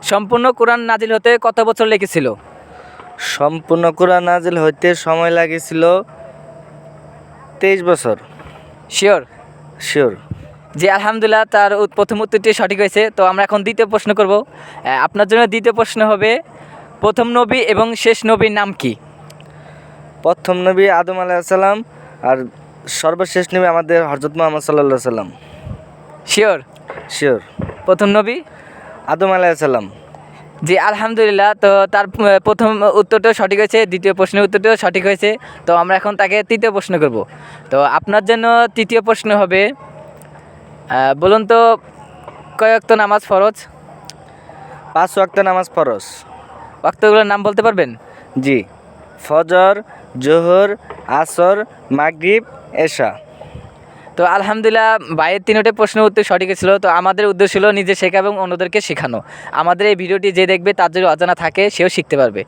সম্পূর্ণ কোরআন নাজিল হতে কত বছর লেগেছিল? সম্পূর্ণ কোরআন নাজিল হইতে সময় লাগেছিল 23 বছর। শিওর? শিওর। জি, আলহামদুলিল্লাহ, তার প্রথম উত্তরটি সঠিক হয়েছে। তো আমরা এখন দ্বিতীয় প্রশ্ন করব। আপনার জন্য দ্বিতীয় প্রশ্ন হবে, প্রথম নবী এবং শেষ নবীর নাম কি? প্রথম নবী আদম আলাইহিসসালাম আর সর্বশেষ নবী আমাদের হযরত মুহাম্মদ সাল্লাল্লাহু আলাইহি সাল্লাম। শিওর? শিওর। প্রথম নবী আদম আলাইহিসসালাম। জি, আলহামদুলিল্লাহ, তো তার প্রথম উত্তরটাও সঠিক হয়েছে, দ্বিতীয় প্রশ্নের উত্তরটাও সঠিক হয়েছে। তো আমরা এখন তাকে তৃতীয় প্রশ্ন করব। তো আপনার জন্য তৃতীয় প্রশ্ন হবে, বলুন তো কয় ওয়াক্ত নামাজ ফরজ? 5 ওয়াক্ত নামাজ ফরজ। ওয়াক্তগুলোর নাম বলতে পারবেন? জি, ফজর, জোহর, আসর, মাগরিব, এশা। তো আলহামদুলিল্লাহ, ভাইয়ের তিনটে প্রশ্নের উত্তর সঠিক ছিল। তো আমাদের উদ্দেশ্য ছিল নিজে শেখা এবং অন্যদেরকে শেখানো। আমাদের এই ভিডিওটি যে দেখবে তার যদি অজানা থাকে সেও শিখতে পারবে।